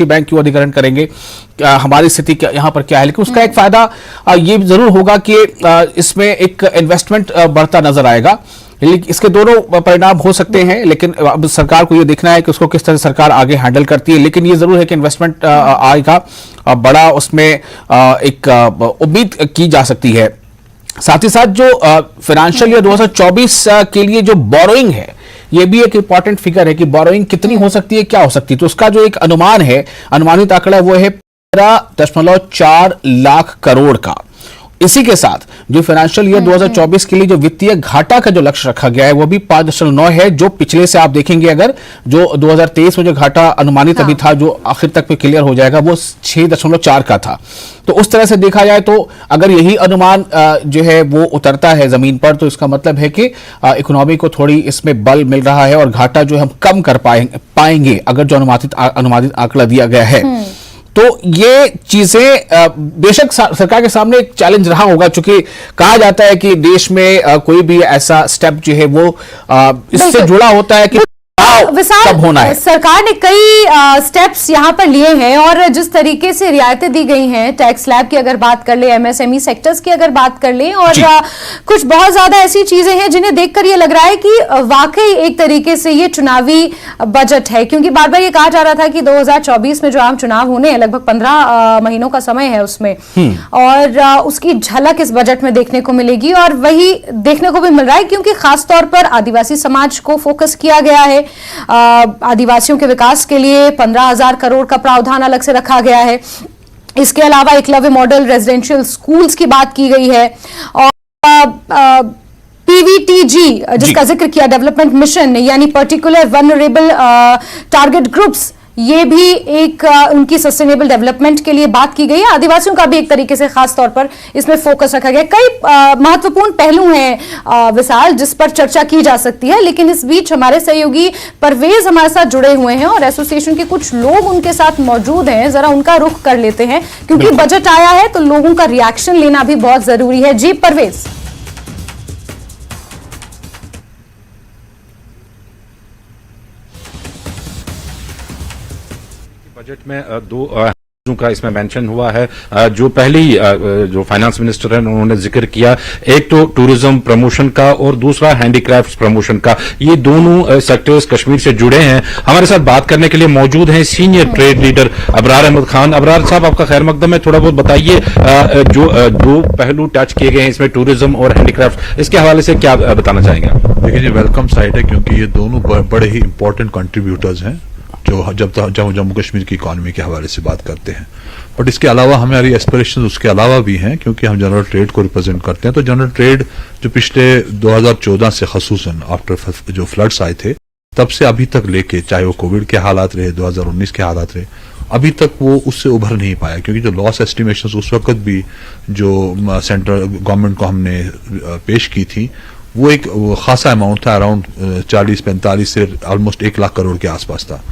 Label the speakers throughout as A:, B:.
A: कृषि बैंक क्यों अधिग्रहण करेंगे, हमारी स्थिति यहाँ पर क्या है। लेकिन उसका एक फायदा ये जरूर होगा कि इसमें एक इन्वेस्टमेंट बढ़ता नजर आएगा। इसके दोनों परिणाम हो सकते हैं, लेकिन अब सरकार को ये देखना है कि उसको किस तरह सरकार आगे हैंडल करती है। लेकिन ये जरूर है कि इन्वेस्टमेंट आएगा बड़ा, उसमें एक उम्मीद की जा सकती है। साथ ही साथ जो फाइनेंशियल ईयर 2024 के लिए जो बोरोइंग है, ये भी एक इंपॉर्टेंट फिगर है कि बोरोइंग कितनी हो सकती है, क्या हो सकती है। तो उसका जो एक अनुमान है, अनुमानित आंकड़ा वो है 15.4 लाख करोड़ का। इसी के साथ जो फाइनेंशियल ईयर 2024 के लिए जो वित्तीय घाटा का जो लक्ष्य रखा गया है वो भी 5.9 है, जो पिछले से आप देखेंगे अगर जो 2023 में जो घाटा अनुमानित अभी था, जो आखिर तक पे क्लियर हो जाएगा, वो 6.4 का था। तो उस तरह से देखा जाए तो अगर यही अनुमान जो है वो उतरता है जमीन पर, तो इसका मतलब है कि इकोनॉमी को थोड़ी इसमें बल मिल रहा है और घाटा जो हम कम कर पाएंगे अगर जो अनुमानित आंकड़ा दिया गया है। तो ये चीजें बेशक सरकार के सामने एक चैलेंज रहा होगा, चूंकि कहा जाता है कि देश में कोई भी ऐसा स्टेप जो है वो इससे जुड़ा होता है कि
B: विशाल,
A: होना है।
B: सरकार ने कई स्टेप्स यहां पर लिए हैं और जिस तरीके से रियायतें दी गई हैं, टैक्स स्लैब की अगर बात कर ले, एमएसएमई सेक्टर्स की अगर बात कर ले, और कुछ बहुत ज्यादा ऐसी चीजें हैं जिन्हें देखकर ये लग रहा है कि वाकई एक तरीके से ये चुनावी बजट है। क्योंकि बार बार ये कहा जा रहा था कि 2024 में जो आम चुनाव होने हैं, लगभग 15 महीनों का समय है उसमें, और उसकी झलक इस बजट में देखने को मिलेगी। और वही देखने को भी मिल रहा है क्योंकि खासतौर पर आदिवासी समाज को फोकस किया गया है। आदिवासियों के विकास के लिए 15,000 करोड़ का प्रावधान अलग से रखा गया है। इसके अलावा एकलव्य मॉडल रेजिडेंशियल स्कूल्स की बात की गई है, और पीवीटीजी जिसका जिक्र किया, डेवलपमेंट मिशन, यानी पर्टिकुलर वल्नरेबल टारगेट ग्रुप्स, ये भी एक उनकी सस्टेनेबल डेवलपमेंट के लिए बात की गई है। आदिवासियों का भी एक तरीके से खास तौर पर इसमें फोकस रखा गया। कई महत्वपूर्ण पहलू हैं विशाल, जिस पर चर्चा की जा सकती है। लेकिन इस बीच हमारे सहयोगी परवेज हमारे साथ जुड़े हुए हैं और एसोसिएशन के कुछ लोग उनके साथ मौजूद हैं। जरा उनका रुख कर लेते हैं, क्योंकि बजट आया है तो लोगों का रिएक्शन लेना भी बहुत जरूरी है। जी परवेज।
C: बजट में दो का इसमें मेंशन हुआ है। जो पहली जो फाइनेंस मिनिस्टर है उन्होंने जिक्र किया, एक तो टूरिज्म प्रमोशन का और दूसरा हैंडीक्राफ्ट्स प्रमोशन का। ये दोनों सेक्टर्स कश्मीर से जुड़े हैं। हमारे साथ बात करने के लिए मौजूद हैं senior trade leader Abrar Ahmed Khan. Abrar साहब, आपका खैर मकदम है। थोड़ा बहुत बताइए, जो दो पहलू टच किए गए हैं इसमें, टूरिज्म और हैंडीक्राफ्ट, इसके हवाले से क्या बताना चाहेंगे आप?
D: देखिए जी, वेलकम साइड है, क्योंकि ये दोनों बड़े ही इंपॉर्टेंट कंट्रीब्यूटर्स हैं जो जब जम्मू कश्मीर की इकॉनमी के हवाले से बात करते हैं। बट इसके अलावा हमारी एस्पिरेशंस उसके अलावा भी हैं, क्योंकि हम जनरल ट्रेड को रिप्रेजेंट करते हैं। तो जनरल ट्रेड जो पिछले 2014 से खसूसन आफ्टर जो फ्लड्स आए थे तब से अभी तक लेके, चाहे वो कोविड के हालात रहे, 2019 के हालात रहे, अभी तक वो उससे उभर नहीं पाया। क्योंकि जो लॉस एस्टिमेशंस उस वक्त भी जो सेंट्रल गवर्नमेंट को हमने पेश की थी, वो एक खासा अमाउंट था, अराउंड 40-45 से ऑलमोस्ट 1 लाख करोड़ के आसपास था।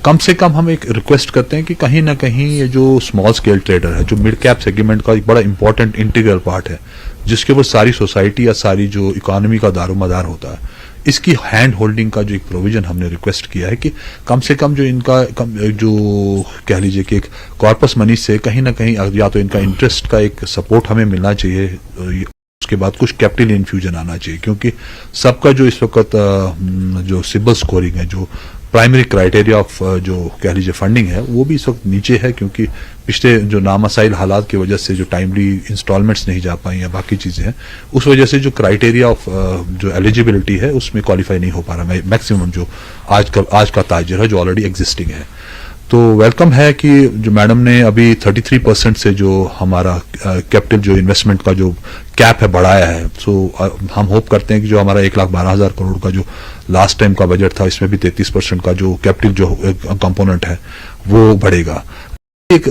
D: कम से कम हम एक रिक्वेस्ट करते हैं कि कहीं ना कहीं ये जो स्मॉल स्केल ट्रेडर है, जो मिड कैप सेगमेंट का एक बड़ा इंपॉर्टेंट इंटीग्रल पार्ट है, जिसके ऊपर सारी सोसाइटी या सारी जो इकोनॉमी का दारोमदार होता है, इसकी हैंड होल्डिंग का जो एक प्रोविजन हमने रिक्वेस्ट किया है कि कम से कम जो इनका जो कह लीजिए कि एक कॉर्पस मनी से कहीं ना कहीं या तो इनका इंटरेस्ट का एक सपोर्ट हमें मिलना चाहिए, उसके बाद कुछ कैपिटल इन्फ्यूजन आना चाहिए। क्योंकि सबका जो इस वक्त जो सिबिल स्कोरिंग है, जो प्राइमरी क्राइटेरिया ऑफ जो कह लीजिए फंडिंग है, वो भी इस वक्त नीचे है, क्योंकि पिछले जो नामसाइल हालात की वजह से जो टाइमली इंस्टॉलमेंट्स नहीं जा पाई या बाकी चीजें हैं, उस वजह से जो क्राइटेरिया ऑफ जो एलिजिबिलिटी है उसमें क्वालिफाई नहीं हो पा रहा मैक्सिमम जो आज का ताजर है जो ऑलरेडी एग्जिस्टिंग है। तो वेलकम है कि जो मैडम ने अभी 33% से जो हमारा कैपिटल जो इन्वेस्टमेंट का जो कैप है बढ़ाया है। सो हम होप करते हैं कि जो हमारा 1,12,000 करोड़ का जो लास्ट टाइम का बजट था, इसमें भी 33% का जो कैपिटल जो कंपोनेंट है वो बढ़ेगा। एक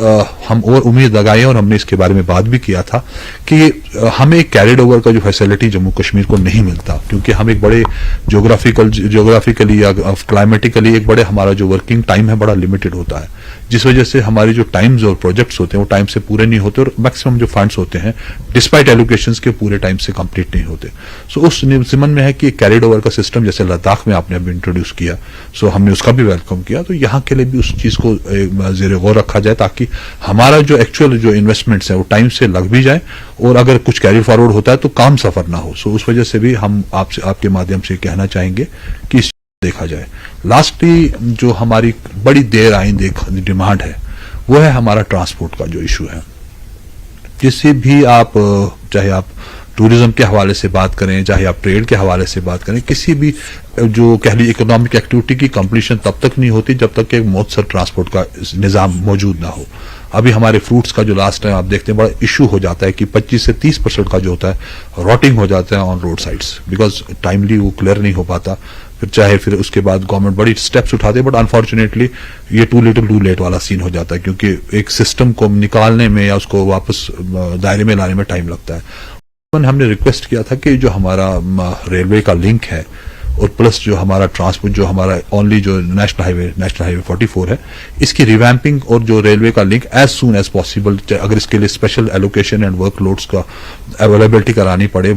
D: हम और उम्मीद लगाई और हमने इसके बारे में बात भी किया था कि हमें एक कैरिड ओवर का जो फैसिलिटी जम्मू कश्मीर को नहीं मिलता, क्योंकि हम एक बड़े ज्योग्राफिकली या क्लाइमेटिकली एक बड़े हमारा जो वर्किंग टाइम है बड़ा लिमिटेड होता है, जिस वजह से हमारी जो टाइम्स और प्रोजेक्ट्स होते हैं वो टाइम से पूरे नहीं होते और मैक्सिमम जो फंड्स होते हैं डिस्पाइट एलोकेशंस के पूरे टाइम से कंप्लीट नहीं होते। सो उस जिम्मन में है कि कैरिड ओवर का सिस्टम जैसे लद्दाख में आपने अभी इंट्रोड्यूस किया, सो हमने उसका भी वेलकम किया, तो यहाँ के लिए भी उस चीज को जेर गौर रखा जाए ताकि हमारा जो एक्चुअल जो इन्वेस्टमेंट्स है वो टाइम से लग भी जाए और अगर कुछ कैरी फॉरवर्ड होता है तो काम सफर ना हो। सो उस वजह से भी हम आपसे आपके माध्यम से कहना चाहेंगे कि इस देखा जाए। लास्टली जो हमारी बड़ी देर आइंदे डिमांड है वो है हमारा ट्रांसपोर्ट का जो इशू है। किसी भी आप चाहे आप टूरिज्म के हवाले से बात करें, चाहे आप ट्रेड के हवाले से बात करें, किसी भी जो कह लीजिए इकोनॉमिक एक्टिविटी की कंप्लीशन तब तक नहीं होती जब तक कि एक मौसर ट्रांसपोर्ट का निजाम मौजूद ना हो। अभी हमारे फ्रूट्स का जो लास्ट टाइम आप देखते हैं बड़ा इशू हो जाता है कि 25 से 30% का जो होता है रॉटिंग हो जाता है on road sides, because timely वो क्लियर नहीं हो पाता। फिर उसके बाद गवर्नमेंट बड़ी स्टेप्स उठाते हैं, बट अनफॉर्चुनेटली ये टू लिटिल टू लेट वाला सीन हो जाता है, क्योंकि एक सिस्टम को निकालने में या उसको वापस दायरे में लाने में टाइम लगता है। हमने रिक्वेस्ट किया था कि जो हमारा रेलवे का लिंक है और प्लस जो हमारा ट्रांसपोर्ट जो हमारा ओनली जो नेशनल हाईवे 44 है, इसकी रिवैम्पिंग और जो रेलवे का link as soon as possible, अगर इसके लिए स्पेशल एलोकेशन एंड वर्कलोड्स का अवेलेबिलिटी करानी पड़े,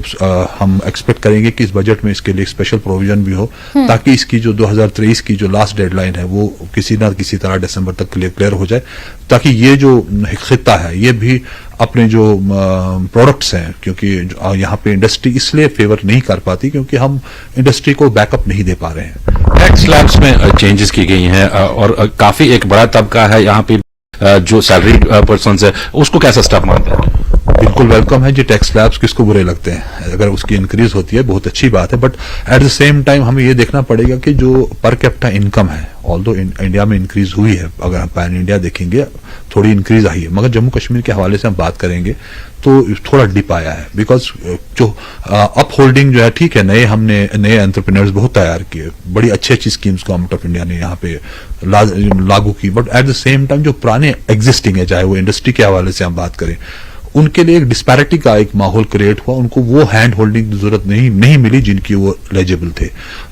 D: हम एक्सपेक्ट करेंगे कि इस बजट में इसके लिए स्पेशल प्रोविजन भी हो ताकि इसकी जो 2023 की जो लास्ट डेडलाइन है वो किसी ना किसी तरह दिसंबर तक क्लियर हो जाए, ताकि ये जो खित्ता है ये भी अपने जो प्रोडक्ट्स हैं, क्योंकि यहाँ पे इंडस्ट्री इसलिए फेवर नहीं कर पाती क्योंकि हम इंडस्ट्री को बैकअप नहीं दे पा रहे हैं।
C: टैक्स स्लैब्स में चेंजेस की गई हैं और काफी एक बड़ा तबका है यहाँ पे जो सैलरी पर्सन है उसको कैसा स्टेप मानते हैं?
D: बिल्कुल वेलकम है जी। टैक्स स्लैब्स किसको बुरे लगते हैं, अगर उसकी इंक्रीज होती है बहुत अच्छी बात है, but at the same time हमें ये देखना पड़ेगा कि जो पर कैपिटा इनकम है, ऑल्दो इंडिया में इंक्रीज हुई है, अगर हम पैन इंडिया देखेंगे थोड़ी इंक्रीज आई है, मगर जम्मू कश्मीर के हवाले से हम बात करेंगे तो थोड़ा डिप आया है, बिकॉज जो अप होल्डिंग जो है ठीक है, नए एंटरप्रेन्योर्स बहुत तैयार किए, बड़ी अच्छी स्कीम्स गवर्नमेंट ऑफ इंडिया ने यहाँ पे लागू की, but at the same time जो पुराने एग्जिस्टिंग है, चाहे वो इंडस्ट्री के हवाले से हम बात करें, उनके लिए एक डिस्पैरिटी का एक माहौल क्रिएट हुआ, उनको वो हैंड होल्डिंग की जरूरत नहीं मिली जिनकी वो एलिजिबल थे।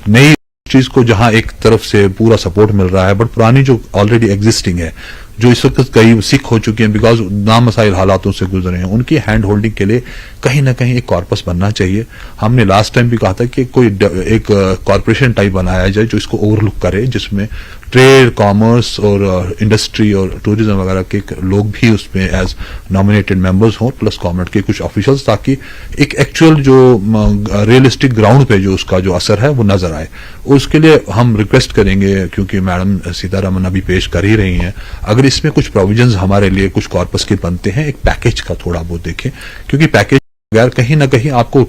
D: नई चीज को जहां एक तरफ से पूरा सपोर्ट मिल रहा है, बट पुरानी जो ऑलरेडी एग्जिस्टिंग है, जो इस वक्त कई सिख हो चुके हैं बिकॉज नामसाइल हालातों से गुजरे हैं, उनकी हैंड होल्डिंग के लिए कहीं ना कहीं एक कॉर्पस बनना चाहिए। हमने लास्ट टाइम भी कहा था कि कोई एक कॉर्पोरेशन टाइप बनाया जाए जो इसको ओवरलुक करे, जिसमें ट्रेड, कॉमर्स और इंडस्ट्री और टूरिज्म वगैरह के लोग भी उसमें एज नॉमिनेटेड मेंबर्स हों, प्लस गवर्नमेंट के कुछ ऑफिशियल्स, ताकि एक एक्चुअल जो रियलिस्टिक ग्राउंड पे जो उसका जो असर है वो नजर आए। उसके लिए हम रिक्वेस्ट करेंगे, क्योंकि मैडम सीतारमन अभी पेश कर ही रही हैं, अगर इसमें कुछ प्रोविजंस हमारे लिए कुछ कॉर्पस के बनते हैं, एक पैकेज का थोड़ा बहुत देखें, क्योंकि पैकेज बगैर कहीं ना कहीं आपको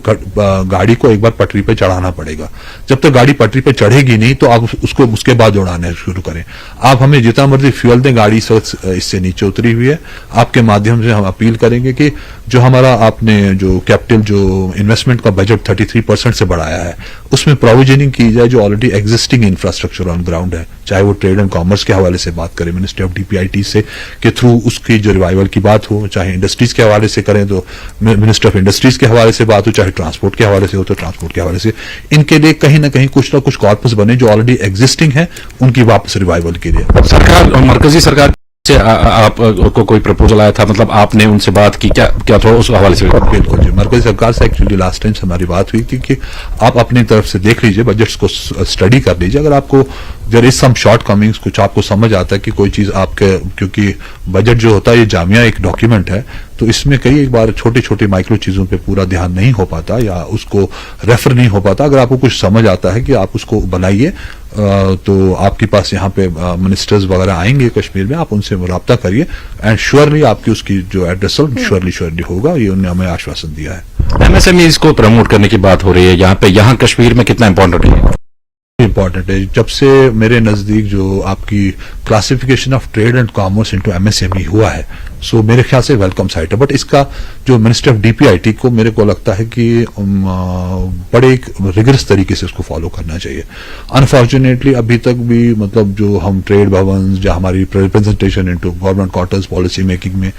D: गाड़ी को एक बार पटरी पे चढ़ाना पड़ेगा। जब तक गाड़ी पटरी पे चढ़ेगी नहीं तो आप उसको उसके बाद उड़ाने शुरू करें। आप हमें जितना मर्जी फ्यूल दें, गाड़ी इससे नीचे उतरी हुई है। आपके माध्यम से हम अपील करेंगे कि जो हमारा आपने जो कैपिटल जो इन्वेस्टमेंट का बजट 33% से बढ़ाया है, उसमें प्रोविजनिंग की जाए जो already existing infrastructure on ground है, चाहे वो ट्रेड एंड कॉमर्स के हवाले से बात करें मिनिस्ट्री ऑफ डीपीआईटी से के थ्रू उसकी जो रिवाइवल की बात हो, चाहे इंडस्ट्रीज के हवाले से करें तो मिनिस्टर ऑफ इंडस्ट्रीज के हवाले से बात हो, चाहे ट्रांसपोर्ट के हवाले से हो तो ट्रांसपोर्ट के हवाले से, इनके लिए कहीं ना कहीं कुछ ना कुछ कॉर्पस बने जो ऑलरेडी एग्जिस्टिंग है, उनकी वापस रिवाइवल के लिए।
C: सरकार, मरकजी सरकार से आपको कोई प्रपोजल आया था, मतलब आपने उनसे बात की क्या थोड़ा उस हवाले से?
D: बिल्कुल जी, मरकजी सरकार से एक्चुअली लास्ट टाइम से हमारी बात हुई थी कि आप अपनी तरफ से देख लीजिए, बजट्स को स्टडी कर लीजिए, अगर आपको there is some shortcomings, कुछ आपको समझ आता है कि कोई चीज आपके, क्योंकि बजट जो होता है ये जामिया एक डॉक्यूमेंट है, तो इसमें कई एक बार छोटी छोटी माइक्रो चीजों पे पूरा ध्यान नहीं हो पाता या उसको रेफर नहीं हो पाता। अगर आपको कुछ समझ आता है कि आप उसको बनाइए, तो आपके पास यहाँ पे मिनिस्टर्स वगैरह आएंगे कश्मीर में, आप उनसे राब्ता करिए एंड श्योरली आपकी उसकी जो एड्रेसल श्योरली होगा, ये उन्होंने हमें आश्वासन दिया है।
C: एमएसएमईज को प्रमोट करने की बात हो रही है यहाँ पे, यहाँ कश्मीर में कितना इंपॉर्टेंट है?
D: इम्पोर्टेंट है। जब से मेरे नजदीक जो आपकी classification of trade and commerce into MSME हुआ है, सो मेरे ख्याल से वेलकम साइट है। बट इसका जो मिनिस्ट्री ऑफ डीपीआईटी को मेरे को लगता है कि बड़े एक रिगरस तरीके से उसको फॉलो करना चाहिए। अनफॉर्चुनेटली अभी तक भी मतलब जो हम ट्रेड भवन या हमारी representation into government quarters policy making में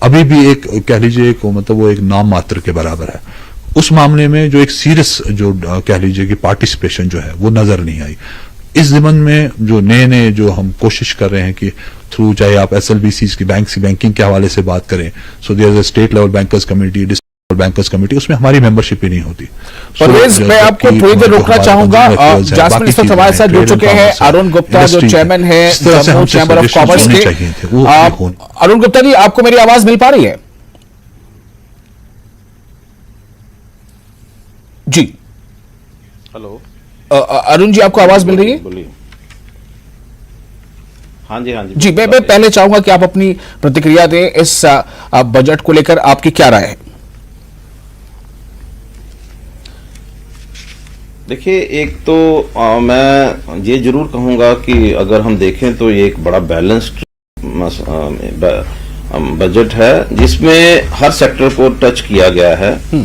D: अभी भी एक कह लीजिए एक मतलब वो एक नाम मात्र के बराबर है। उस मामले में जो एक सीरियस जो कह लीजिए कि पार्टिसिपेशन जो है वो नजर नहीं आई। इस ज़िमन में जो नए जो हम कोशिश कर रहे हैं कि थ्रू चाहे आप एसएलबीसी की बैंकिंग के हवाले से बात करें, so there is a state level bankers committee, district bankers committee, उसमें हमारी मेंबरशिप ही नहीं होती।
A: परवेज, मैं आपको थोड़ी देर रोकना चाहूंगा। जासमिन इस वक्त हमारे साथ जुड़ चुके हैं अरुण गुप्ता, जो चेयरमैन है जम्मू चैम्बर ऑफ कॉमर्स के। अरुण गुप्ता जी, आपको मेरी आवाज मिल पा रही है? जी
E: हेलो,
A: अरुण जी, आपको आवाज मिल रही है?
E: बोलिए। हाँ जी, हाँ जी।
A: जी, मैं पहले चाहूंगा कि आप अपनी प्रतिक्रिया दें इस बजट को लेकर, आपकी क्या राय है?
E: देखिए, एक तो मैं ये जरूर कहूंगा कि अगर हम देखें तो ये एक बड़ा बैलेंस्ड बजट है जिसमें हर सेक्टर को टच किया गया है।